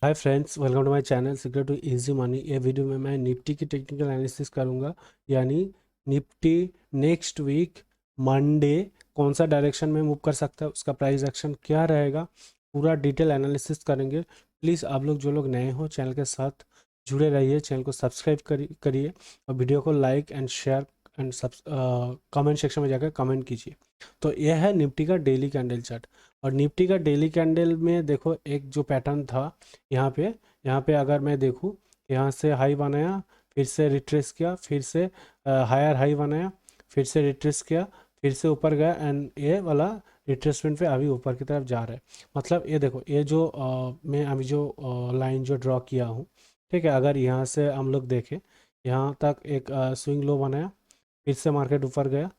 Hi friends, welcome to my channel secret to easy money. ये video में मैं Nifty की टेक्निकल एनालिसिस करूंगा, यानी निफ्टी नेक्स्ट वीक मंडे कौन सा डायरेक्शन में मूव कर सकता है, उसका प्राइस एक्शन क्या रहेगा, पूरा डिटेल एनालिसिस करेंगे। प्लीज़ आप लोग जो लोग नए हो चैनल के साथ जुड़े रहिए, चैनल को सब्सक्राइब करिए और वीडियो को like and share and comment section में जाकर कमेंट कीजिए। तो यह है निफ्टी का डेली कैंडल चार्ट। और निफ्टी का डेली कैंडल में देखो एक जो पैटर्न था यहाँ पे अगर मैं देखूँ, यहाँ से हाई बनाया, फिर से रिट्रेस किया, फिर से हायर हाई बनाया, फिर से रिट्रेस किया, फिर से ऊपर गया एंड ये वाला रिट्रेसमेंट पे अभी ऊपर की तरफ जा रहा है। मतलब ये देखो, ये जो मैं अभी जो लाइन जो ड्रॉ किया हूँ, ठीक है। अगर यहाँ से हम लोग देखें, यहाँ तक एक स्विंग लो बनाया, फिर से मार्केट ऊपर गया,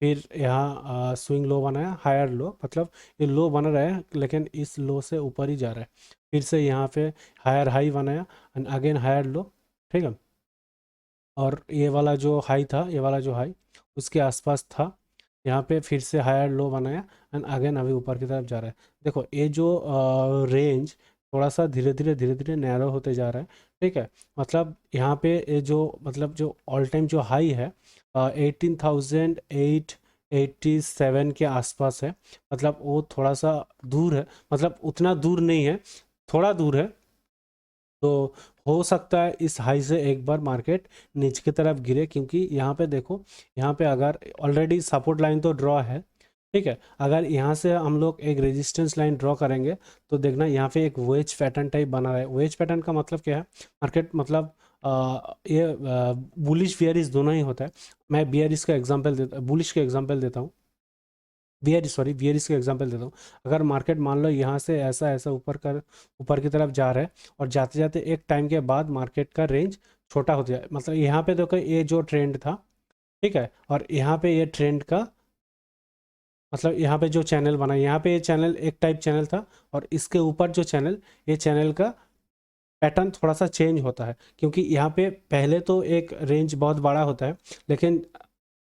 फिर यहाँ स्विंग लो बनाया, हायर लो, मतलब ये लो बना रहा है लेकिन इस लो से ऊपर ही जा रहा है। फिर से यहाँ पे हायर हाई बनाया एंड अगेन हायर लो, ठीक है। और ये वाला जो हाई था, ये वाला जो हाई उसके आसपास था, यहाँ पे फिर से हायर लो बनाया एंड अगेन अभी ऊपर की तरफ जा रहा है। देखो ये जो रेंज थोड़ा सा धीरे धीरे नैरो होते जा रहा है, ठीक है। मतलब यहाँ पे ये जो मतलब जो ऑल टाइम जो हाई है 18,887 के आसपास है। मतलब वो थोड़ा सा दूर है, मतलब उतना दूर नहीं है, थोड़ा दूर है। तो हो सकता है इस हाई से एक बार मार्केट नीचे की तरफ गिरे, क्योंकि यहाँ पे देखो, यहाँ पे अगर ऑलरेडी सपोर्ट लाइन तो ड्रॉ है, ठीक है। अगर यहाँ से हम लोग एक रेजिस्टेंस लाइन ड्रॉ करेंगे तो देखना यहाँ पे एक वेज पैटर्न टाइप बना है। वेज पैटर्न का मतलब क्या है? मार्केट मतलब ये बुलिश बियरिश दोनों ही होता है। मैं बियरिश का एग्जांपल देता, बुलिश का एग्जांपल देता हूँ, बियरिश का एग्जांपल देता हूँ। अगर मार्केट मान लो यहाँ से ऐसा ऐसा ऊपर की तरफ जा रहा है और जाते जाते एक टाइम के बाद मार्केट का रेंज छोटा हो जाए, मतलब यहाँ पे देखो ये जो ट्रेंड था, ठीक है, और यहाँ पे ये ट्रेंड का मतलब यहाँ पे जो चैनल बना, यहाँ पे ये चैनल एक टाइप चैनल था और इसके ऊपर जो चैनल, ये चैनल का पैटर्न थोड़ा सा चेंज होता है, क्योंकि यहाँ पे पहले तो एक रेंज बहुत बड़ा होता है, लेकिन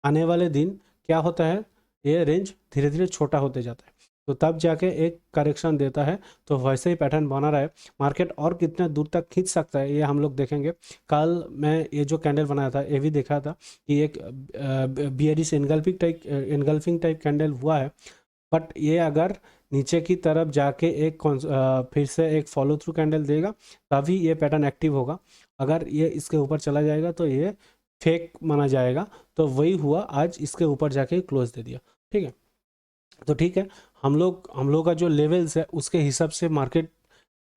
आने वाले दिन क्या होता है, ये रेंज धीरे धीरे छोटा होते जाता है, तो तब जाके एक करेक्शन देता है। तो वैसे ही पैटर्न बना रहा है। मार्केट और कितना दूर तक खींच सकता है ये हम लोग देखेंगे। कल मैं ये जो कैंडल बनाया था ये भी देखा था कि एक बियरिश एनगल्फिंग टाइप कैंडल हुआ है। बट ये अगर नीचे की तरफ जाके एक फिर से एक फॉलो थ्रू कैंडल देगा तभी ये पैटर्न एक्टिव होगा। अगर ये इसके ऊपर चला जाएगा तो ये फेक माना जाएगा। तो वही हुआ, आज इसके ऊपर जाके क्लोज दे दिया, ठीक है। तो ठीक है, हम लोग का जो लेवल्स है उसके हिसाब से मार्केट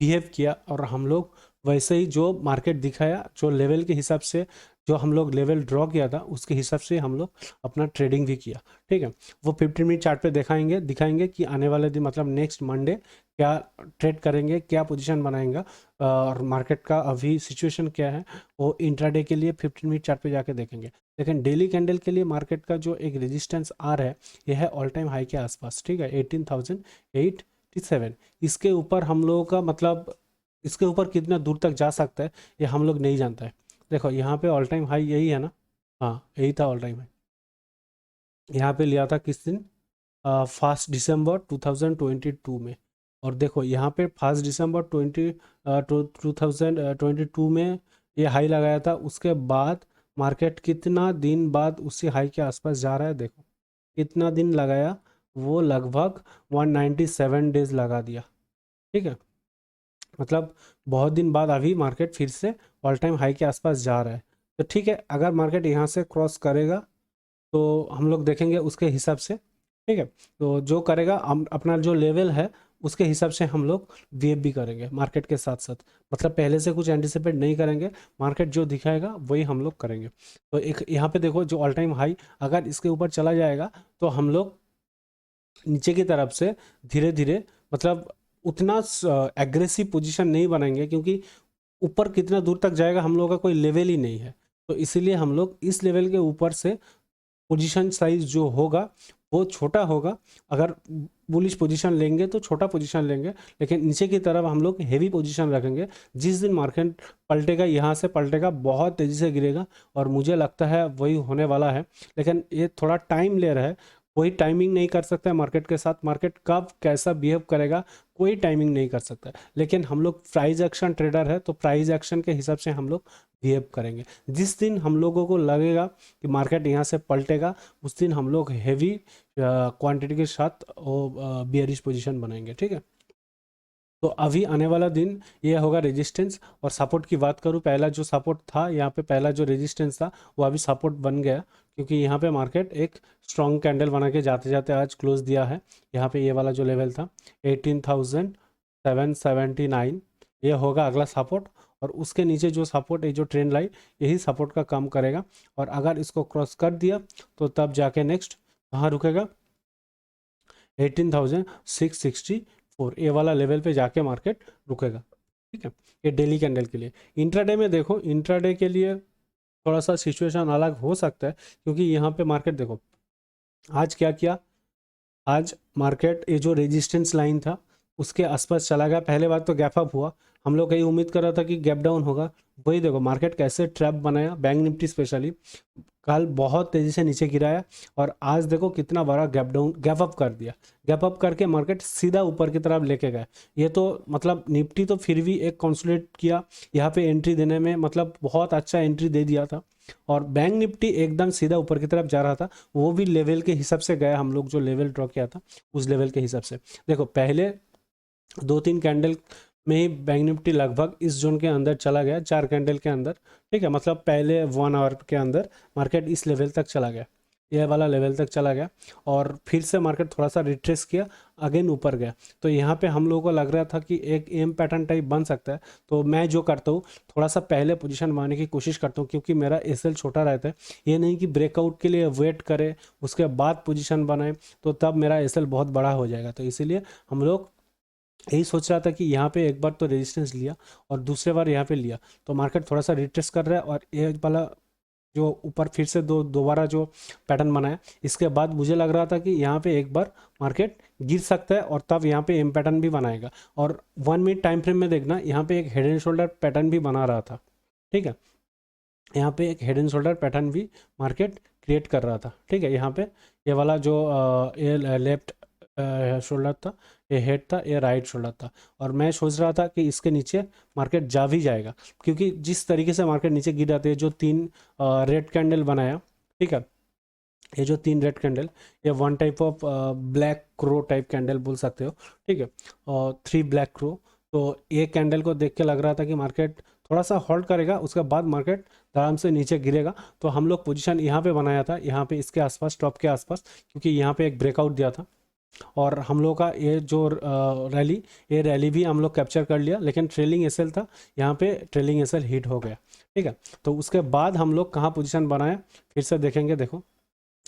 बिहेव किया, और हम लोग वैसे ही जो मार्केट दिखाया, जो लेवल के हिसाब से जो हम लोग लेवल ड्रॉ किया था उसके हिसाब से हम लोग अपना ट्रेडिंग भी किया, ठीक है। वो 15 मिनट चार्ट पे दिखाएंगे कि आने वाले दिन मतलब नेक्स्ट मंडे क्या ट्रेड करेंगे, क्या पोजीशन बनाएंगे और मार्केट का अभी सिचुएशन क्या है, वो इंट्राडे के लिए 15 मिनट चार्ट पे जाके देखेंगे। लेकिन डेली कैंडल के लिए मार्केट का जो एक रेजिस्टेंस आ रहा है, यह है ऑल टाइम हाई के आसपास, ठीक है, 18,887। इसके ऊपर हम लोगों का मतलब इसके ऊपर कितना दूर तक जा सकता है ये हम लोग नहीं जानता है। देखो यहाँ पे ऑल टाइम हाई यही है ना, हाँ यही था ऑल टाइम हाई। यहाँ पे लिया था किस दिन? 1 दिसंबर 2022 में। और देखो यहाँ पे 1 दिसंबर 2022 में ये हाई लगाया था। उसके बाद मार्केट कितना दिन बाद उसी हाई के आसपास जा रहा है, देखो कितना दिन लगाया, वो लगभग 197 डेज लगा दिया, ठीक है। मतलब बहुत दिन बाद अभी मार्केट फिर से ऑल टाइम हाई के आसपास जा रहा है। तो ठीक है, अगर मार्केट यहाँ से क्रॉस करेगा तो हम लोग देखेंगे उसके हिसाब से, ठीक है। तो जो करेगा हम अपना जो लेवल है उसके हिसाब से हम लोग बिहेव भी करेंगे मार्केट के साथ साथ। मतलब पहले से कुछ एंटिसिपेट नहीं करेंगे, मार्केट जो दिखाएगा वही हम लोग करेंगे। तो एक यहाँ पे देखो जो ऑल टाइम हाई अगर इसके ऊपर चला जाएगा तो हम लोग नीचे की तरफ से धीरे धीरे मतलब उतना एग्रेसिव पोजीशन नहीं बनाएंगे, क्योंकि ऊपर कितना दूर तक जाएगा हम लोगों का कोई लेवल ही नहीं है। तो इसीलिए हम लोग इस लेवल के ऊपर से पोजीशन साइज जो होगा वो छोटा होगा। अगर बुलिश पोजीशन लेंगे तो छोटा पोजीशन लेंगे, लेकिन नीचे की तरफ हम लोग हेवी पोजीशन रखेंगे। जिस दिन मार्केट पलटेगा, यहाँ से पलटेगा, बहुत तेज़ी से गिरेगा, और मुझे लगता है वही होने वाला है। लेकिन ये थोड़ा टाइम ले रहा है, कोई टाइमिंग नहीं कर सकता है मार्केट के साथ, मार्केट कब कैसा बिहेव करेगा कोई टाइमिंग नहीं कर सकता है। लेकिन हम लोग प्राइस एक्शन ट्रेडर है, तो प्राइस एक्शन के हिसाब से हम लोग बिहेव करेंगे। जिस दिन हम लोगों को लगेगा कि मार्केट यहाँ से पलटेगा, उस दिन हम लोग हैवी क्वांटिटी के साथ बियरिश पोजीशन बनाएंगे, ठीक है। तो अभी आने वाला दिन ये होगा रेजिस्टेंस। और सपोर्ट की बात करूँ, पहला जो सपोर्ट था यहाँ पे, पहला जो रेजिस्टेंस था वो अभी सपोर्ट बन गया, क्योंकि यहाँ पे मार्केट एक स्ट्रॉन्ग कैंडल बना के जाते जाते आज क्लोज दिया है। यहाँ पे ये वाला जो लेवल था 18,779, ये होगा अगला सपोर्ट। और उसके नीचे जो सपोर्ट है, जो ट्रेंड लाइन, यही सपोर्ट का काम करेगा। और अगर इसको क्रॉस कर दिया तो तब जाके नेक्स्ट कहाँ रुकेगा, 18,664, ये वाला लेवल पे जाके मार्केट रुकेगा, ठीक है। ये डेली कैंडल के लिए। इंट्राडे में देखो, इंट्राडे के लिए थोड़ा सा सिचुएशन अलग हो सकता है, क्योंकि यहाँ पे मार्केट देखो आज क्या किया, आज मार्केट ये जो रेजिस्टेंस लाइन था उसके आसपास चला गया। पहले बार तो गैप अप हुआ, हम लोग कहीं उम्मीद कर रहा था कि गैप डाउन होगा। वही देखो मार्केट कैसे ट्रैप बनाया, बैंक निफ्टी स्पेशली कल बहुत तेज़ी से नीचे गिराया, और आज देखो कितना बड़ा गैप अप कर दिया। गैप अप करके मार्केट सीधा ऊपर की तरफ लेके गया। ये तो मतलब निफ्टी तो फिर भी एक कंसोलिडेट किया, यहाँ पे एंट्री देने में मतलब बहुत अच्छा एंट्री दे दिया था। और बैंक निफ्टी एकदम सीधा ऊपर की तरफ जा रहा था, वो भी लेवल के हिसाब से गया, हम लोग जो लेवल ड्रॉ किया था उस लेवल के हिसाब से। देखो पहले 2-3 कैंडल में ही बैंक निफ्टी लगभग इस जोन के अंदर चला गया, 4 कैंडल के अंदर, ठीक है। मतलब पहले 1 आवर के अंदर मार्केट इस लेवल तक चला गया, यह वाला लेवल तक चला गया। और फिर से मार्केट थोड़ा सा रिट्रेस किया, अगेन ऊपर गया। तो यहाँ पे हम लोगों को लग रहा था कि एक एम पैटर्न टाइप बन सकता है। तो मैं जो करता हूँ, थोड़ा सा पहले पोजीशन बनाने की कोशिश करता हूँ, क्योंकि मेरा एसएल छोटा रहता है। ये नहीं कि ब्रेकआउट के लिए वेट करे उसके बाद पोजीशन बनाए, तो तब मेरा एसएल बहुत बड़ा हो जाएगा। तो इसीलिए हम लोग यही सोच रहा था कि यहाँ पे एक बार तो रेजिस्टेंस लिया और दूसरे बार यहाँ पे लिया, तो मार्केट थोड़ा सा रिट्रेस कर रहा है। और ये वाला जो ऊपर फिर से दोबारा जो पैटर्न बनाया, इसके बाद मुझे लग रहा था कि यहाँ पे एक बार मार्केट गिर सकता है, और तब यहाँ पे एम पैटर्न भी बनाएगा। और 1 मिनट टाइम फ्रेम में देखना, यहाँ पे एक हेड एंड शोल्डर पैटर्न भी बना रहा था, ठीक है। यहाँ पे एक हेड एंड शोल्डर पैटर्न भी मार्केट क्रिएट कर रहा था, ठीक है। यहाँ पे ये वाला जो ये लेफ्ट शोल्डर था, ये हेड था, ये राइट शोल्डर था। और मैं सोच रहा था कि इसके नीचे मार्केट जा भी जाएगा, क्योंकि जिस तरीके से मार्केट नीचे गिर जाते हैं, जो 3 रेड कैंडल बनाया, ठीक है। ये जो 3 रेड कैंडल, ये 1 type of black crow type candle बोल सकते हो, ठीक है। और 3 ब्लैक क्रो। तो ये कैंडल को देख के लग रहा था कि मार्केट थोड़ा सा होल्ड करेगा, उसके बाद मार्केट आराम से नीचे गिरेगा। तो हम लोग पोजीशन यहाँ पे बनाया था, यहाँ पे इसके आसपास, टॉप के आसपास, क्योंकि यहाँ पे एक ब्रेकआउट दिया था। और हम लोग का ये जो ये रैली भी हम लोग कैप्चर कर लिया, लेकिन ट्रेलिंग एसएल था, यहाँ पे ट्रेलिंग एसएल हिट हो गया, ठीक है। तो उसके बाद हम लोग कहाँ पोजीशन बनाए फिर से देखेंगे। देखो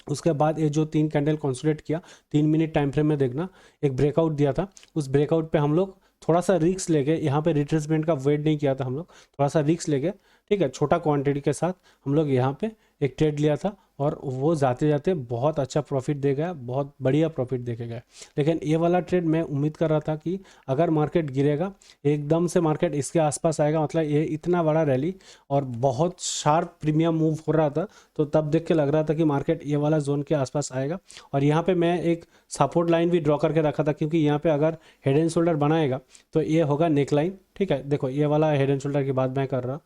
उसके बाद ये जो 3 कैंडल कंसोलिडेट किया, 3 मिनट टाइम फ्रेम में देखना, एक ब्रेकआउट दिया था। उस ब्रेकआउट पे हम लोग थोड़ा सा रिस्क लेके, यहाँ पे रिट्रेसमेंट का वेट नहीं किया था हम लोग, थोड़ा सा रिस्क लेके, ठीक है, छोटा क्वांटिटी के साथ हम लोग यहाँ पे एक ट्रेड लिया था। और वो जाते जाते बहुत अच्छा प्रॉफिट दे गया, बहुत बढ़िया प्रॉफिट दे के गया। लेकिन ये वाला ट्रेड मैं उम्मीद कर रहा था कि अगर मार्केट गिरेगा, एकदम से मार्केट इसके आसपास आएगा, मतलब ये इतना बड़ा रैली और बहुत शार्प प्रीमियम मूव हो रहा था, तो तब देख के लग रहा था कि मार्केट ये वाला जोन के आसपास आएगा। और यहाँ पे मैं एक सपोर्ट लाइन भी ड्रॉ करके रखा था, क्योंकि यहाँ पे अगर हेड एंड शोल्डर बनाएगा तो ये होगा नेक लाइन, ठीक है। देखो ये वाला हेड एंड शोल्डर की बात मैं कर रहा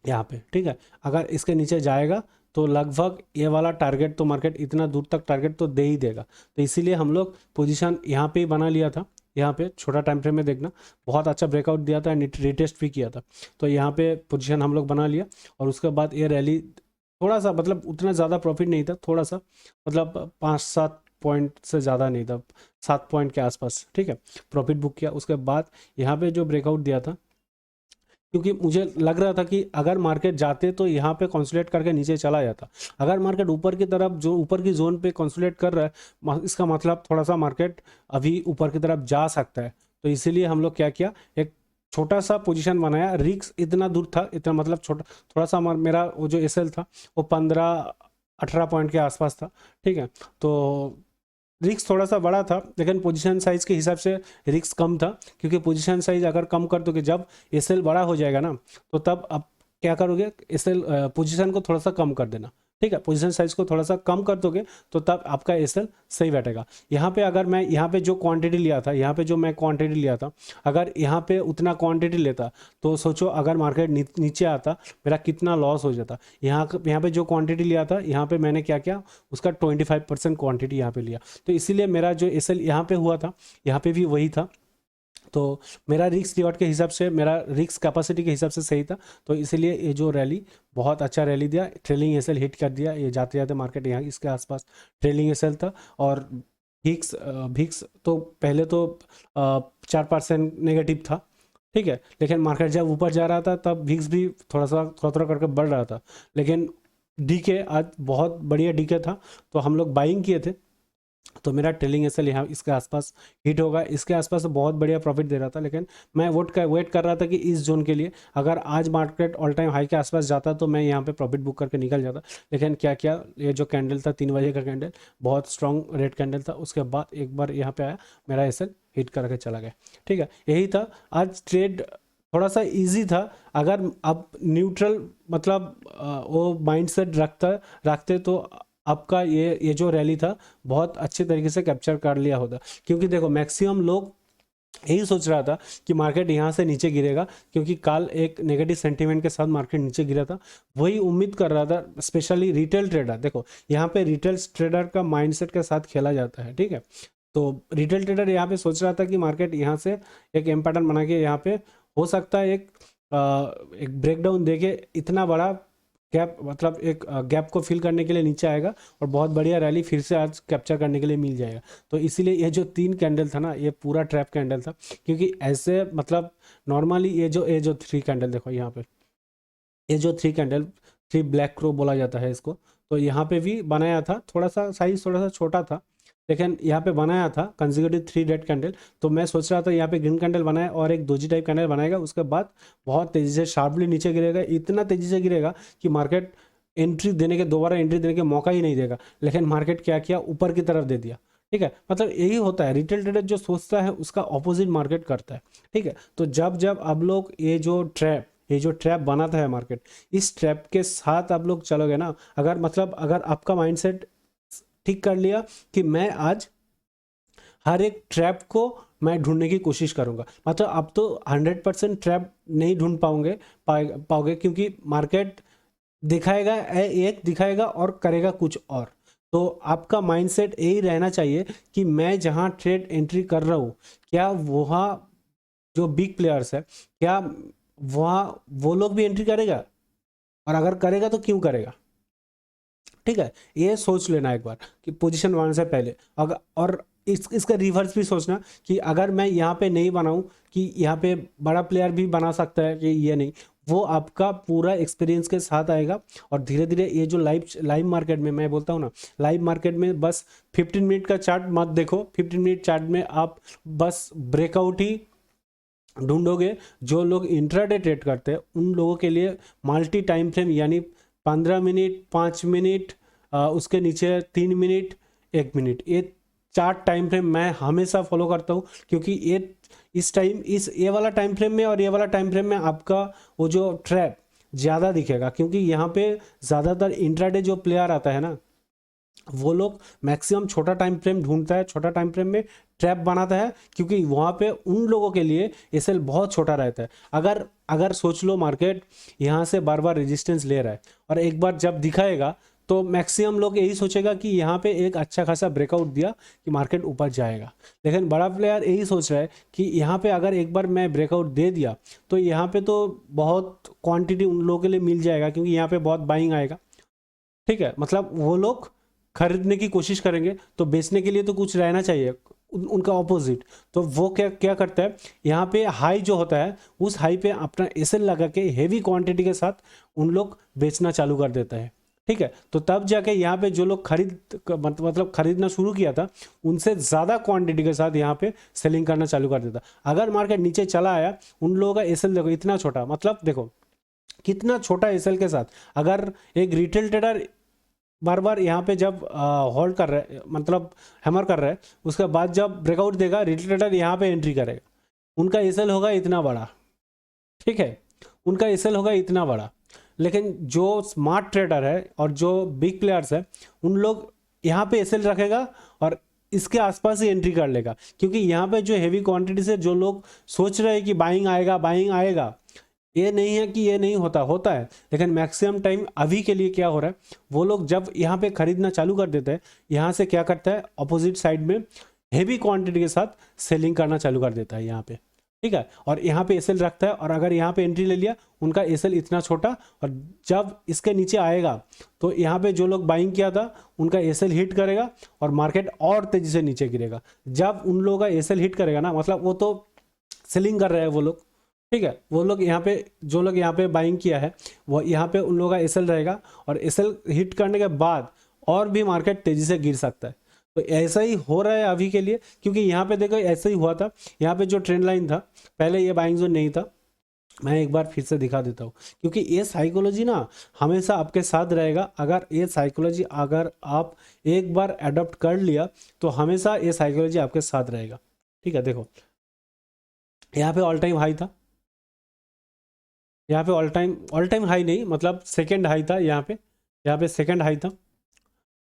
यहाँ पे, ठीक है। अगर इसके नीचे जाएगा तो लगभग ये वाला टारगेट तो मार्केट इतना दूर तक टारगेट तो दे ही देगा। तो इसीलिए हम लोग पोजीशन यहाँ पे ही बना लिया था। यहाँ पे छोटा टाइम फ्रेम में देखना, बहुत अच्छा ब्रेकआउट दिया था, रिटेस्ट भी किया था। तो यहाँ पे पोजीशन हम लोग बना लिया। और उसके बाद ये रैली थोड़ा सा, मतलब उतना ज़्यादा प्रॉफिट नहीं था, थोड़ा सा मतलब 5-7 पॉइंट से ज़्यादा नहीं था, 7 पॉइंट के आसपास, ठीक है, प्रॉफिट बुक किया। उसके बाद यहाँ पे जो ब्रेकआउट दिया था, क्योंकि मुझे लग रहा था कि अगर मार्केट जाते तो यहाँ पे कंसोलिडेट करके नीचे चला जाता। अगर मार्केट ऊपर की तरफ, जो ऊपर की जोन पे कंसोलिडेट कर रहा है, इसका मतलब थोड़ा सा मार्केट अभी ऊपर की तरफ जा सकता है। तो इसीलिए हम लोग क्या किया, एक छोटा सा पोजीशन बनाया। रिस्क इतना दूर था, इतना मतलब छोटा, थोड़ा सा मेरा वो जो एसएल था वो 15-18 पॉइंट के आसपास था, ठीक है। तो रिस्क थोड़ा सा बड़ा था, लेकिन पोजीशन साइज के हिसाब से रिस्क कम था, क्योंकि पोजीशन साइज अगर कम कर दोगे, जब एसएल बड़ा हो जाएगा ना, तो तब अब क्या करोगे, एसएल पोजीशन को थोड़ा सा कम कर देना, ठीक है, पोजीशन साइज को थोड़ा सा कम कर दोगे तो तब आपका एसएल सही बैठेगा। यहाँ पे अगर मैं यहाँ पे जो क्वांटिटी लिया था, यहाँ पे जो मैं क्वांटिटी लिया था, अगर यहाँ पे उतना क्वांटिटी लेता तो सोचो अगर मार्केट नीचे आता मेरा कितना लॉस हो जाता। यहाँ पे जो क्वांटिटी लिया था, यहाँ पे मैंने क्या किया, उसका 25% क्वांटिटी यहाँ पे लिया, तो इसीलिए मेरा जो एसएल यहाँ पे हुआ था, यहाँ पे भी वही था। तो मेरा रिस्क रिवॉर्ड के हिसाब से, मेरा रिस्क कैपेसिटी के हिसाब से सही था, तो इसीलिए ये जो रैली बहुत अच्छा रैली दिया, ट्रेलिंग एसएल हिट कर दिया। ये जाते जाते मार्केट यहाँ इसके आसपास ट्रेलिंग एसएल था। और भिक्स तो पहले तो 4% नेगेटिव था, ठीक है, लेकिन मार्केट जब ऊपर जा रहा था तब भिक्स भी थोड़ा करके बढ़ रहा था। लेकिन डीके आज बहुत बढ़िया डीके था, तो हम लोग बाइंग किए थे, तो मेरा ट्रेलिंग एसएल यहाँ इसके आसपास हिट होगा। इसके आसपास तो बहुत बढ़िया प्रॉफिट दे रहा था, लेकिन मैं वेट कर रहा था कि इस जोन के लिए अगर आज मार्केट ऑल टाइम हाई के आसपास जाता तो मैं यहाँ पे प्रॉफिट बुक करके निकल जाता। लेकिन क्या किया, ये जो कैंडल था 3 बजे का कैंडल, बहुत स्ट्रॉन्ग रेड कैंडल था, उसके बाद एक बार यहाँ पे आया, मेरा एसएल हिट करके चला गया। ठीक है, यही था आज ट्रेड, थोड़ा सा इजी था। अगर आप न्यूट्रल मतलब वो माइंडसेट रखते तो आपका ये जो रैली था बहुत अच्छे तरीके से कैप्चर कर लिया होता। क्योंकि देखो मैक्सिमम लोग यही सोच रहा था कि मार्केट यहाँ से नीचे गिरेगा, क्योंकि कल एक नेगेटिव सेंटीमेंट के साथ मार्केट नीचे गिरा था, वही उम्मीद कर रहा था। स्पेशली रिटेल ट्रेडर, देखो यहाँ पे रिटेल ट्रेडर का माइंडसेट के साथ खेला जाता है, ठीक है। तो रिटेल ट्रेडर यहाँ पे सोच रहा था कि मार्केट यहाँ से एक एम पैटर्न बना के यहाँ पे हो सकता है एक ब्रेकडाउन देके इतना बड़ा गैप, मतलब एक गैप को फिल करने के लिए नीचे आएगा और बहुत बढ़िया रैली फिर से आज कैप्चर करने के लिए मिल जाएगा। तो इसीलिए ये जो 3 कैंडल था ना, ये पूरा ट्रैप कैंडल था। क्योंकि ऐसे मतलब नॉर्मली ये जो 3 कैंडल देखो यहाँ पे, ये जो 3 कैंडल, 3 ब्लैक क्रो बोला जाता है इसको, तो यहाँ पे भी बनाया था, थोड़ा सा साइज थोड़ा सा छोटा था, लेकिन यहाँ पे बनाया था कंसेक्यूटिव 3 रेड कैंडल। तो मैं सोच रहा था यहाँ पे ग्रीन कैंडल बनाए और एक दोजी टाइप कैंडल बनाएगा, उसके बाद बहुत तेज़ी से शार्पली नीचे गिरेगा, इतना तेज़ी से गिरेगा कि मार्केट दोबारा एंट्री देने के मौका ही नहीं देगा। लेकिन मार्केट क्या किया, ऊपर की तरफ दे दिया। ठीक है, मतलब यही होता है, रिटेल ट्रेडर जो सोचता है उसका ऑपोजिट मार्केट करता है। ठीक है, तो जब आप लोग ये जो ट्रैप बनाता है मार्केट, इस ट्रैप के साथ आप लोग चलोगे ना, अगर आपका माइंडसेट ठीक कर लिया कि मैं आज हर एक ट्रैप को मैं ढूंढने की कोशिश करूंगा, मतलब आप तो 100% ट्रैप नहीं ढूंढ पाओगे, क्योंकि मार्केट दिखाएगा और करेगा कुछ और। तो आपका माइंडसेट यही रहना चाहिए कि मैं जहां ट्रेड एंट्री कर रहा हूं, क्या वहाँ जो बिग प्लेयर्स है, क्या वहाँ वो लोग भी एंट्री करेगा, और अगर करेगा तो क्यों करेगा। ठीक है, ये सोच लेना एक बार कि पोजीशन बनाने से पहले। अगर और इसका रिवर्स भी सोचना कि अगर मैं यहाँ पे नहीं बनाऊं कि यहाँ पे बड़ा प्लेयर भी बना सकता है कि ये नहीं, वो आपका पूरा एक्सपीरियंस के साथ आएगा। और धीरे धीरे ये जो लाइव मार्केट में, मैं बोलता हूँ ना, लाइव मार्केट में बस 15 मिनट का चार्ट मत देखो, 15 मिनट चार्ट में आप बस ब्रेकआउट ही ढूंढोगे। जो लोग इंट्राडे ट्रेड करते हैं उन लोगों के लिए मल्टी टाइम फ्रेम, यानी 15 मिनट, 5 मिनट, उसके नीचे 3 मिनट, 1 मिनट, ये 4 टाइम फ्रेम मैं हमेशा फॉलो करता हूँ। क्योंकि ये वाला टाइम फ्रेम में और ये वाला टाइम फ्रेम में आपका वो जो ट्रैप ज़्यादा दिखेगा, क्योंकि यहाँ पे ज़्यादातर इंट्राडे जो प्लेयर आता है ना, वो लोग मैक्सिमम छोटा टाइम फ्रेम ढूंढता है, छोटा टाइम फ्रेम में ट्रैप बनाता है, क्योंकि वहाँ पे उन लोगों के लिए एसएल बहुत छोटा रहता है। अगर सोच लो मार्केट यहाँ से बार बार रेजिस्टेंस ले रहा है और एक बार जब दिखाएगा तो मैक्सिमम लोग यही सोचेगा कि यहाँ पे एक अच्छा खासा ब्रेकआउट दिया कि मार्केट ऊपर जाएगा। लेकिन बड़ा प्लेयर यही सोच रहा है कि यहाँ पे अगर एक बार मैं ब्रेकआउट दे दिया तो यहाँ पे तो बहुत क्वांटिटी उन लोगों के लिए मिल जाएगा, क्योंकि यहाँ पे बहुत बाइंग आएगा। ठीक है, मतलब वो लोग खरीदने की कोशिश करेंगे, तो बेचने के लिए तो कुछ रहना चाहिए, उनका ऑपोजिट। तो वो क्या करता है, यहाँ पे हाई जो होता है उस हाई पे अपना एसएल लगा के हेवी क्वांटिटी के साथ उन लोग बेचना चालू कर देता है। ठीक है, तो तब जाके यहाँ पे जो लोग मतलब खरीदना शुरू किया था उनसे ज़्यादा क्वांटिटी के साथ यहाँ पे सेलिंग करना चालू कर देता। अगर मार्केट नीचे चला आया, उन लोगों का एसएल देखो इतना छोटा, मतलब देखो कितना छोटा एसएल के साथ अगर एक रिटेल ट्रेडर बार बार यहाँ पे जब होल्ड कर रहा है, मतलब हैमर कर रहा है, उसके बाद जब ब्रेकआउट देगा रिटेल ट्रेडर यहाँ पे एंट्री करेगा, उनका एसएल होगा इतना बड़ा। ठीक है, उनका एसएल होगा इतना बड़ा। लेकिन जो स्मार्ट ट्रेडर है और जो बिग प्लेयर्स है उन लोग यहाँ पे एसएल रखेगा और इसके आसपास ही एंट्री कर लेगा, क्योंकि यहाँ पे जो हेवी क्वांटिटी से जो लोग सोच रहे हैं कि बाइंग आएगा, ये नहीं है कि ये नहीं होता है, लेकिन मैक्सिमम टाइम अभी के लिए क्या हो रहा है, वो लोग जब यहाँ पे खरीदना चालू कर देते हैं, यहाँ से क्या करता है अपोजिट साइड में हेवी क्वांटिटी के साथ सेलिंग करना चालू कर देता है यहाँ पे, ठीक है। और यहाँ पे एसएल रखता है और अगर यहाँ पे एंट्री ले लिया, उनका एसएल इतना छोटा, और जब इसके नीचे आएगा तो यहाँ पे जो लोग बाइंग किया था उनका एसएल हिट करेगा और मार्केट और तेजी से नीचे गिरेगा। जब उन लोगों का एसएल हिट करेगा ना, मतलब वो तो सेलिंग कर रहे हैं वो लोग, ठीक है, वो लोग यहाँ पे जो लोग यहाँ पे बाइंग किया है वो यहाँ पे उन लोगों का एसएल रहेगा और एसएल हिट करने के बाद और भी मार्केट तेजी से गिर सकता है। तो ऐसा ही हो रहा है अभी के लिए, क्योंकि यहाँ पे देखो ऐसा ही हुआ था, यहाँ पे जो ट्रेंड लाइन था पहले ये बाइंग जोन नहीं था। मैं एक बार फिर से दिखा देता हूँ, क्योंकि ये साइकोलॉजी ना हमेशा आपके साथ रहेगा। अगर ये साइकोलॉजी अगर आप एक बार अडॉप्ट कर लिया तो हमेशा ये साइकोलॉजी आपके साथ रहेगा, ठीक है। देखो यहाँ पे ऑल टाइम हाई था, यहाँ पे ऑल टाइम हाई नहीं, मतलब सेकेंड हाई था यहाँ पे सेकेंड हाई था।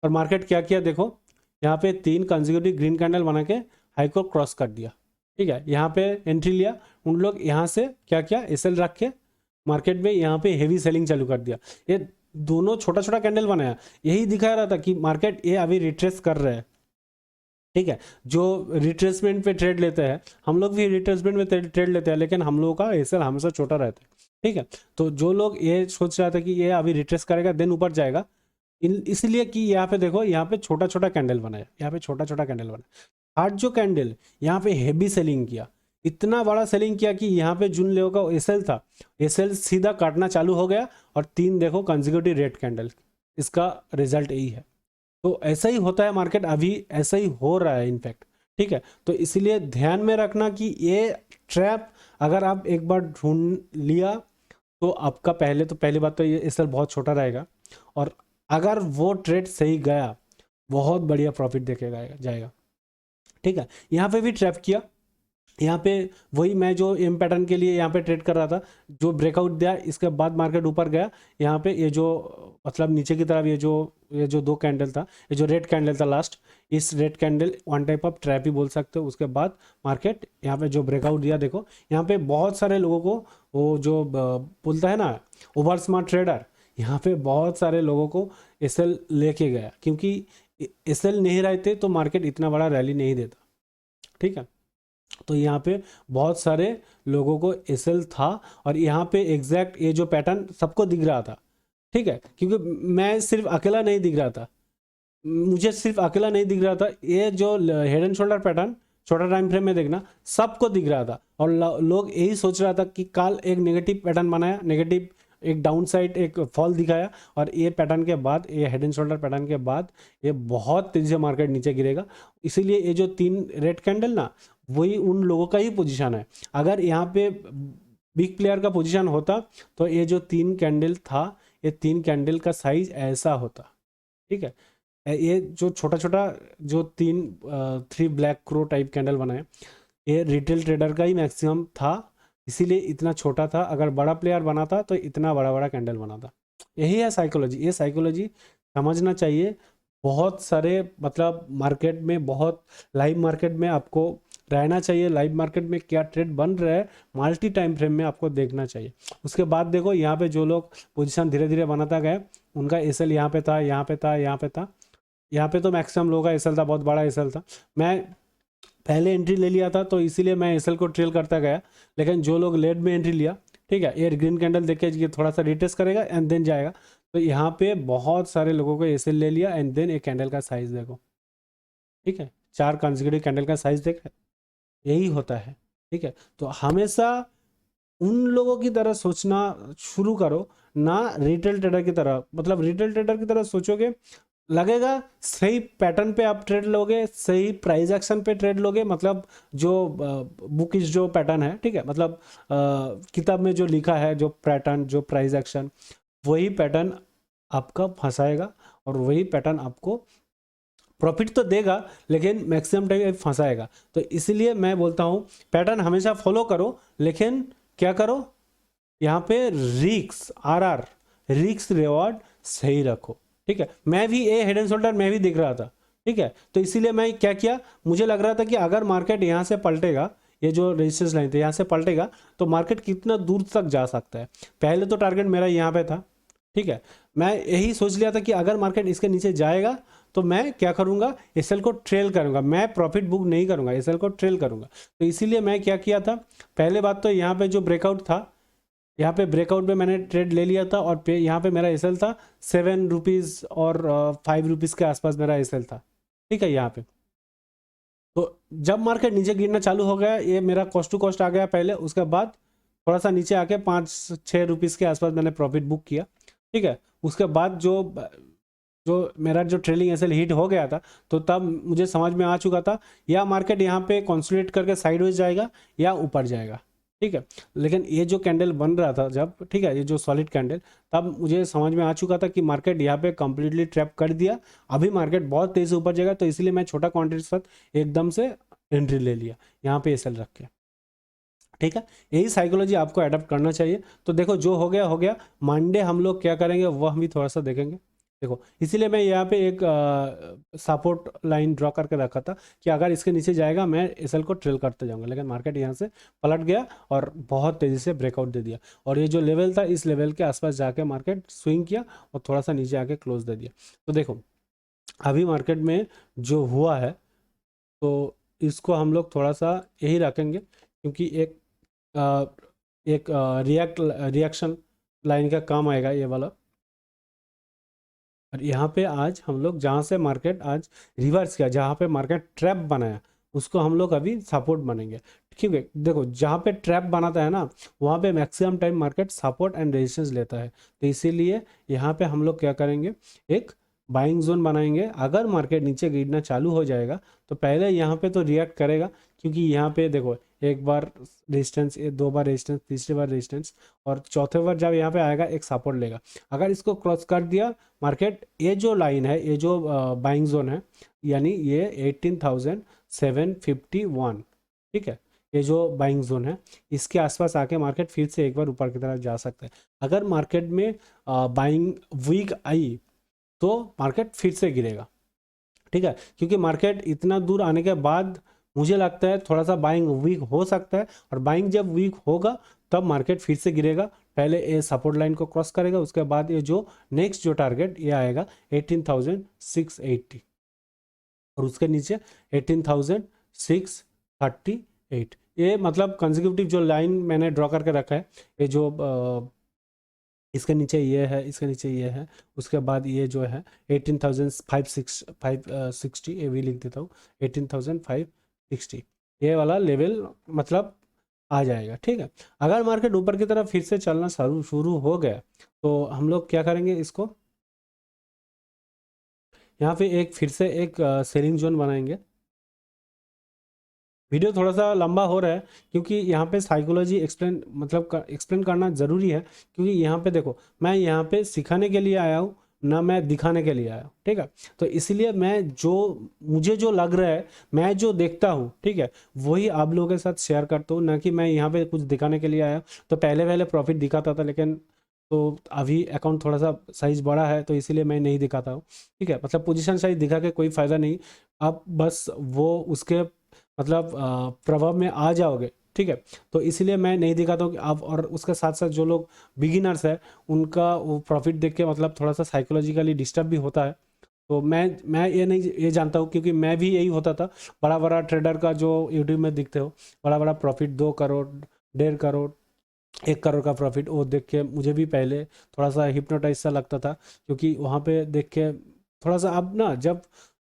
और मार्केट क्या किया देखो, यहाँ पे 3 कंसेक्यूटिव ग्रीन कैंडल बना के हाई को क्रॉस कर दिया, ठीक है। यहाँ पे एंट्री लिया, उन लोग यहाँ से क्या किया एसएल रख के मार्केट में यहाँ पे हेवी सेलिंग चालू कर दिया। ये दोनों छोटा छोटा कैंडल बनाया, यही दिखा रहा था कि मार्केट ये अभी रिट्रेस कर रहा है, ठीक है। जो रिट्रेसमेंट पे ट्रेड लेते हैं, हम लोग भी रिट्रेसमेंट में ट्रेड लेते हैं, लेकिन हम लोगों का एसएल हमेशा छोटा रहता है, ठीक है। तो जो लोग ये सोच रहा था कि ये अभी रिट्रेस करेगा देन ऊपर जाएगा, इसलिए कि यहाँ पे देखो यहाँ पे छोटा छोटा कैंडल बनाया, यहाँ पे छोटा छोटा कैंडल बनाया। हार्ड जो कैंडल यहाँ पे हेवी सेलिंग किया, इतना बड़ा सेलिंग किया कि यहाँ पे जिन लोगों का एसएल था, एसएल सीधा काटना चालू हो गया और 3 देखो कंसेक्यूटिव रेड कैंडल, इसका रिजल्ट यही है। तो ऐसा ही होता है मार्केट, अभी ऐसा ही हो रहा है इनफैक्ट, ठीक है। तो इसलिए ध्यान में रखना कि ये ट्रैप अगर आप एक बार ढूंढ लिया तो आपका पहली बात तो ये एसएल बहुत छोटा रहेगा, और अगर वो ट्रेड सही गया बहुत बढ़िया प्रॉफिट देखेगा जाएगा, ठीक है। यहाँ पे भी ट्रैप किया, यहाँ पे वही मैं जो एम पैटर्न के लिए यहाँ पे ट्रेड कर रहा था, जो ब्रेकआउट दिया इसके बाद मार्केट ऊपर गया, यहाँ पे ये जो मतलब नीचे की तरफ ये जो 2 कैंडल था, ये जो रेड कैंडल था लास्ट, इस red candle one type of trap ही बोल सकते हो। उसके बाद मार्केट यहाँ पे जो ब्रेकआउट दिया, देखो यहाँ पे बहुत सारे लोगों को वो जो बोलता है ना ओवर स्मार्ट ट्रेडर, यहाँ पे बहुत सारे लोगों को एसएल लेके गया, क्योंकि एसएल नहीं रहते तो मार्केट इतना बड़ा रैली नहीं देता, ठीक है। तो यहाँ पे बहुत सारे लोगों को एसएल था और यहाँ पे एग्जैक्ट ये जो पैटर्न सबको दिख रहा था, ठीक है, क्योंकि मैं सिर्फ अकेला नहीं दिख रहा था, मुझे सिर्फ अकेला नहीं दिख रहा था, ये जो हेड एंड शोल्डर पैटर्न छोटा टाइम फ्रेम में देखना सबको दिख रहा था। और लोग यही सोच रहा था कि कल एक नेगेटिव पैटर्न बनाया, नेगेटिव एक डाउन साइड एक फॉल दिखाया, और ये पैटर्न के बाद ये हेड एंड शोल्डर पैटर्न के बाद ये बहुत तेजी से मार्केट नीचे गिरेगा। इसीलिए ये जो 3 रेड कैंडल ना वही उन लोगों का ही पोजीशन है। अगर यहाँ पे बिग प्लेयर का पोजीशन होता तो ये जो 3 कैंडल था, ये 3 कैंडल का साइज ऐसा होता, ठीक है। ये जो छोटा छोटा जो 3 ब्लैक क्रो टाइप कैंडल बनाए, ये रिटेल ट्रेडर का ही मैक्सिमम था, इसीलिए इतना छोटा था। अगर बड़ा प्लेयर बनाता तो इतना बड़ा बड़ा कैंडल बनाता। यही है साइकोलॉजी, ये साइकोलॉजी समझना चाहिए। बहुत सारे मतलब मार्केट में, बहुत लाइव मार्केट में आपको रहना चाहिए, लाइव मार्केट में क्या ट्रेड बन रहा है मल्टी टाइम फ्रेम में आपको देखना चाहिए। उसके बाद देखो यहाँ पे जो लोग पोजीशन धीरे धीरे बनाता गए, उनका एसएल यहाँ पे था, यहाँ पे था, यहाँ पे था, यहाँ पे तो मैक्सिमम लोगों का एसएल था, बहुत बड़ा एसएल था। मैं पहले एंट्री ले लिया था तो इसीलिए मैं एसएल को ट्रेल करता गया, लेकिन जो लोग लेट में एंट्री लिया, ठीक है, ये ग्रीन कैंडल देख के ये थोड़ा सा रिटेस्ट करेगा एंड देन जाएगा, तो यहाँ पे बहुत सारे लोगों को एसएल ले लिया एंड देन एक कैंडल का साइज देखो, ठीक है, 4 कंसेक्यूटिव कैंडल का साइज देख, यही होता है, ठीक है। तो हमेशा उन लोगों की तरह सोचना शुरू करो, ना रिटेल ट्रेडर की तरह। मतलब रिटेल ट्रेडर की तरह सोचोगे, लगेगा सही पैटर्न पे आप ट्रेड लोगे, सही प्राइस एक्शन पे ट्रेड लोगे, मतलब जो बुकिश जो पैटर्न है, ठीक है, मतलब किताब में जो लिखा है जो पैटर्न, जो प्राइस एक्शन, वही पैटर्न आपका फंसाएगा और वही पैटर्न आपको प्रॉफिट तो देगा लेकिन मैक्सिमम टाइम फंसाएगा। तो इसलिए मैं बोलता हूँ पैटर्न हमेशा फॉलो करो, लेकिन क्या करो, यहाँ पे रिस्क आरआर रिस्क रिवॉर्ड सही रखो, ठीक है। मैं भी ये हेड एंड शोल्डर मैं भी देख रहा था, ठीक है। तो इसीलिए मैं क्या किया, मुझे लग रहा था कि अगर मार्केट यहाँ से पलटेगा, ये जो रेजिस्टेंस लाइन थे यहाँ से पलटेगा तो मार्केट कितना दूर तक जा सकता है। पहले तो टारगेट मेरा यहाँ पे था, ठीक है। मैं यही सोच लिया था कि अगर मार्केट इसके नीचे जाएगा तो मैं क्या करूंगा, एसएल को ट्रेल करूंगा, मैं प्रॉफिट बुक नहीं करूंगा, एसएल को ट्रेल करूंगा। तो इसीलिए मैं क्या किया था, पहले बात तो यहाँ पे जो ब्रेकआउट था, यहाँ पे ब्रेकआउट में मैंने ट्रेड ले लिया था और यहाँ पे मेरा एसएल था 7 रुपीज़ और 5 रुपीज़ के आसपास मेरा एसएल था, ठीक है। यहाँ पे तो जब मार्केट नीचे गिरना चालू हो गया, ये मेरा कॉस्ट टू कॉस्ट आ गया पहले, उसके बाद थोड़ा सा नीचे आके 5-6 रुपीज़ के आसपास मैंने प्रॉफिट बुक किया, ठीक है। उसके बाद जो जो मेरा जो ट्रेलिंग एसएल हिट हो गया था, तो तब मुझे समझ में आ चुका था या मार्केट यहाँ पे कंसोलिडेट करके साइडवेज जाएगा या ऊपर जाएगा, ठीक है। लेकिन ये जो कैंडल बन रहा था जब, ठीक है, ये जो सॉलिड कैंडल, तब मुझे समझ में आ चुका था कि मार्केट यहाँ पे कंप्लीटली ट्रैप कर दिया, अभी मार्केट बहुत तेज़ से ऊपर जाएगा। तो इसलिए मैं छोटा क्वांटिटी के साथ एकदम से एंट्री ले लिया यहाँ पे एसएल रख के, ठीक है। यही साइकोलॉजी आपको अडॉप्ट करना चाहिए। तो देखो जो हो गया हो गया, मंडे हम लोग क्या करेंगे वह हम भी थोड़ा सा देखेंगे। देखो इसीलिए मैं यहाँ पे एक सपोर्ट लाइन ड्रॉ करके रखा था कि अगर इसके नीचे जाएगा मैं एसएल को ट्रेल करते जाऊंगा, लेकिन मार्केट यहाँ से पलट गया और बहुत तेज़ी से ब्रेकआउट दे दिया, और ये जो लेवल था इस लेवल के आसपास जाके मार्केट स्विंग किया और थोड़ा सा नीचे आके क्लोज दे दिया। तो देखो अभी मार्केट में जो हुआ है, तो इसको हम लोग थोड़ा सा यही रखेंगे, क्योंकि एक रिएक्शन लाइन का काम आएगा ये वाला। और यहाँ पे आज हम लोग जहाँ से मार्केट आज रिवर्स किया, जहाँ पे मार्केट ट्रैप बनाया, उसको हम लोग अभी सपोर्ट बनेंगे, ठीक है। देखो जहाँ पे ट्रैप बनाता है ना, वहाँ पे maximum time market support and resistance लेता है। तो इसीलिए यहाँ पे हम लोग क्या करेंगे, एक बाइंग जोन बनाएंगे। अगर मार्केट नीचे गिरना चालू हो जाएगा तो पहले यहाँ पे तो रिएक्ट करेगा, क्योंकि यहाँ पे देखो एक बार रेजिस्टेंस, 2 बार रेजिस्टेंस, तीसरी बार रेजिस्टेंस, और चौथे बार जब यहाँ पे आएगा एक सपोर्ट लेगा। अगर इसको क्रॉस कर दिया मार्केट, ये जो लाइन है, ये जो बाइंग जोन है, यानी ये 18,751, ठीक है, ये जो बाइंग जोन है, इसके आसपास आके मार्केट फिर से एक बार ऊपर की तरफ जा सकता है। अगर मार्केट में बाइंग वीक आई तो मार्केट फिर से गिरेगा, ठीक है, क्योंकि मार्केट इतना दूर आने के बाद मुझे लगता है थोड़ा सा बाइंग वीक हो सकता है, और बाइंग जब वीक होगा तब मार्केट फिर से गिरेगा। पहले ये सपोर्ट लाइन को क्रॉस करेगा, उसके बाद ये जो नेक्स्ट जो टारगेट ये आएगा 18,680, और उसके नीचे 18,638। ये मतलब कंसेक्यूटिव जो लाइन मैंने ड्रॉ करके रखा है, ये जो इसके नीचे ये है, इसके नीचे ये है, उसके बाद ये जो है 18,560, ये भी लिख देता हूँ, 18,560, ये वाला लेवल मतलब आ जाएगा, ठीक है। अगर मार्केट ऊपर की तरफ फिर से चलना शुरू हो गया तो हम लोग क्या करेंगे, इसको यहाँ पे एक फिर से एक सेलिंग जोन बनाएंगे। वीडियो थोड़ा सा लंबा हो रहा है क्योंकि यहाँ पे साइकोलॉजी एक्सप्लेन करना ज़रूरी है, क्योंकि यहाँ पे देखो मैं यहाँ पे सिखाने के लिए आया हूँ, ना मैं दिखाने के लिए आया हूँ, ठीक है। तो इसलिए मुझे जो लग रहा है, मैं जो देखता हूँ, ठीक है, वही आप लोगों के साथ शेयर करता हूँ, ना कि मैं यहाँ पे कुछ दिखाने के लिए आया हूँ। तो पहले प्रॉफिट दिखाता था, लेकिन तो अभी अकाउंट थोड़ा सा साइज बड़ा है तो इसीलिए मैं नहीं दिखाता हूँ, ठीक है। मतलब पोजीशन साइज दिखा के कोई फ़ायदा नहीं, आप बस वो उसके मतलब प्रभाव में आ जाओगे, ठीक है। तो इसलिए मैं नहीं दिखाता हूँ कि आप, और उसके साथ साथ जो लोग बिगिनर्स है उनका वो प्रॉफिट देख के मतलब थोड़ा सा साइकोलॉजिकली डिस्टर्ब भी होता है। तो मैं ये जानता हूँ, क्योंकि मैं भी यही होता था। बड़ा बड़ा ट्रेडर का जो यूट्यूब में दिखते हो, बड़ा बड़ा प्रॉफिट, 2 करोड़, 1.5 करोड़, 1 करोड़ का प्रॉफिट, वो देख के मुझे भी पहले थोड़ा सा हिप्नोटाइज सा लगता था, क्योंकि वहाँ पे देख के थोड़ा सा, अब ना जब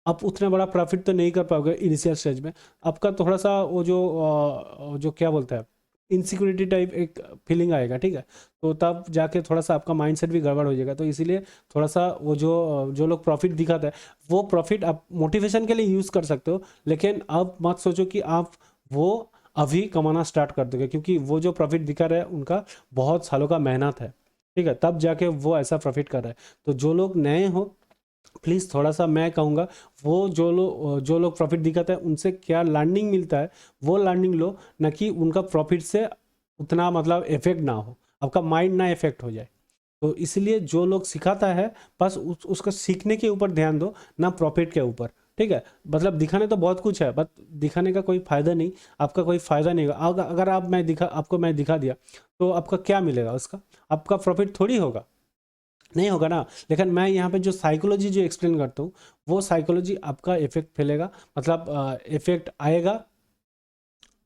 आप उतना बड़ा प्रॉफिट तो नहीं कर पाओगे इनिशियल स्टेज में, आपका थोड़ा सा वो जो क्या बोलता है, इनसिक्योरिटी टाइप एक फीलिंग आएगा, ठीक है। तो तब जाके थोड़ा सा आपका माइंडसेट भी गड़बड़ हो जाएगा। तो इसीलिए थोड़ा सा वो जो लोग प्रॉफिट दिखाता है, वो प्रॉफिट आप मोटिवेशन के लिए यूज़ कर सकते हो, लेकिन अब मत सोचो कि आप वो अभी कमाना स्टार्ट कर दोगे, क्योंकि वो जो प्रॉफिट दिखा रहा है उनका बहुत सालों का मेहनत है, ठीक है, तब जाके वो ऐसा प्रॉफिट कर रहा है। तो जो लोग नए हो, प्लीज़ थोड़ा सा मैं कहूँगा, वो जो लोग प्रॉफिट दिखाते हैं उनसे क्या लर्निंग मिलता है वो लर्निंग लो, ना कि उनका प्रॉफिट से उतना मतलब इफेक्ट ना हो, आपका माइंड ना इफेक्ट हो जाए। तो इसलिए जो लोग सिखाता है बस उसका सीखने के ऊपर ध्यान दो, ना प्रॉफिट के ऊपर, ठीक है। मतलब दिखाने तो बहुत कुछ है, बट दिखाने का कोई फ़ायदा नहीं, आपका कोई फ़ायदा नहीं होगा। अगर आपको मैं दिखा दिया तो आपका क्या मिलेगा उसका, आपका प्रॉफिट थोड़ी होगा, नहीं होगा ना। लेकिन मैं यहाँ पे जो साइकोलॉजी जो एक्सप्लेन करता हूँ, वो साइकोलॉजी आपका इफेक्ट फैलेगा, मतलब इफेक्ट आएगा,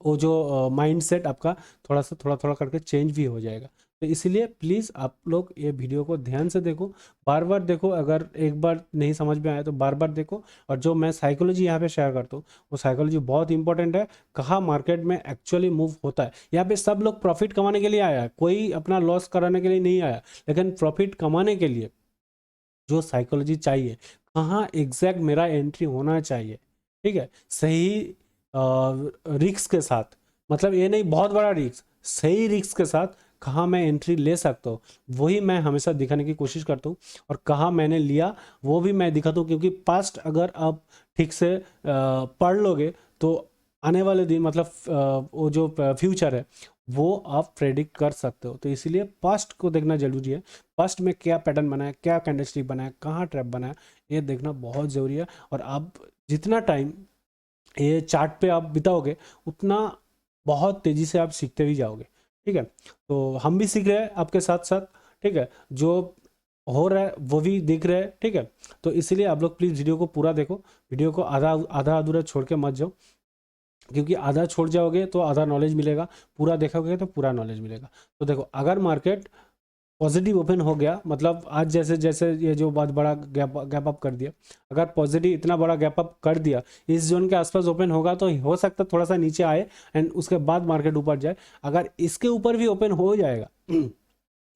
वो जो माइंडसेट आपका थोड़ा थोड़ा करके चेंज भी हो जाएगा। तो इसलिए प्लीज़ आप लोग ये वीडियो को ध्यान से देखो, बार बार देखो, अगर एक बार नहीं समझ में आया तो बार बार देखो। और जो मैं साइकोलॉजी यहाँ पे शेयर करता हूँ, वो साइकोलॉजी बहुत इंपॉर्टेंट है, कहाँ मार्केट में एक्चुअली मूव होता है। यहाँ पे सब लोग प्रॉफिट कमाने के लिए आया है, कोई अपना लॉस कराने के लिए नहीं आया, लेकिन प्रॉफिट कमाने के लिए जो साइकोलॉजी चाहिए, कहाँ एग्जैक्ट मेरा एंट्री होना चाहिए, ठीक है, सही रिस्क के साथ, मतलब ये नहीं बहुत बड़ा रिस्क, सही रिस्क के साथ कहाँ मैं एंट्री ले सकता हूँ, वही मैं हमेशा दिखाने की कोशिश करता हूँ। और कहाँ मैंने लिया वो भी मैं दिखाता हूँ, क्योंकि पास्ट अगर आप ठीक से पढ़ लोगे तो आने वाले दिन, मतलब वो जो फ्यूचर है वो आप प्रेडिक्ट कर सकते हो। तो इसीलिए पास्ट को देखना जरूरी है, पास्ट में क्या पैटर्न बनाया, क्या कैंडलस्टिक बनाया, कहाँ ट्रैप बनाया, ये देखना बहुत ज़रूरी है। और आप जितना टाइम ये चार्ट पे आप बिताओगे, उतना बहुत तेज़ी से आप सीखते भी जाओगे, ठीक है। तो हम भी सीख रहे हैं आपके साथ साथ, ठीक है, जो हो रहा है वो भी देख रहे हैं, ठीक है। तो इसीलिए आप लोग प्लीज़ वीडियो को पूरा देखो, वीडियो को आधा आधा अधूरा छोड़ के मत जाओ, क्योंकि आधा छोड़ जाओगे तो आधा नॉलेज मिलेगा, पूरा देखोगे तो पूरा नॉलेज मिलेगा। तो देखो, अगर मार्केट पॉजिटिव ओपन हो गया, मतलब आज जैसे जैसे ये जो बहुत बड़ा गैप अप कर दिया, अगर पॉजिटिव इतना बड़ा गैप अप कर दिया, इस जोन के आसपास ओपन होगा तो हो सकता है थोड़ा सा नीचे आए एंड उसके बाद मार्केट ऊपर जाए। अगर इसके ऊपर भी ओपन हो जाएगा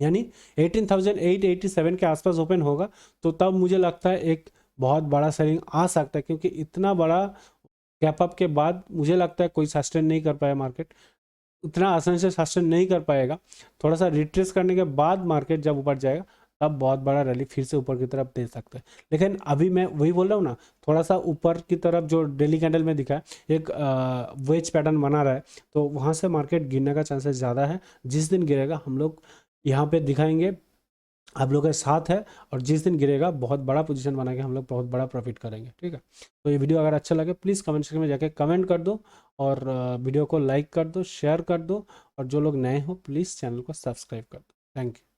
यानी 18,887 के आसपास ओपन होगा, तो तब मुझे लगता है एक बहुत बड़ा सेलिंग आ सकता है, क्योंकि इतना बड़ा गैप अप के बाद मुझे लगता है कोई सस्टेन नहीं कर पाया मार्केट, उतना आसानी से सस्टेन नहीं कर पाएगा। थोड़ा सा रिट्रेस करने के बाद मार्केट जब ऊपर जाएगा, तब बहुत बड़ा रैली फिर से ऊपर की तरफ दे सकता है। लेकिन अभी मैं वही बोल रहा हूँ ना, थोड़ा सा ऊपर की तरफ जो डेली कैंडल में दिखा है, एक वेज पैटर्न बना रहा है, तो वहाँ से मार्केट गिरने का चांसेस ज़्यादा है। जिस दिन गिरेगा हम लोग यहाँ पे दिखाएंगे, आप लोग के साथ है, और जिस दिन गिरेगा बहुत बड़ा पोजीशन बना के हम लोग बहुत बड़ा प्रॉफिट करेंगे, ठीक है। तो ये वीडियो अगर अच्छा लगे प्लीज़ कमेंट सेक्शन में जाके कमेंट कर दो, और वीडियो को लाइक कर दो, शेयर कर दो, और जो लोग नए हो प्लीज़ चैनल को सब्सक्राइब कर दो। Thank you.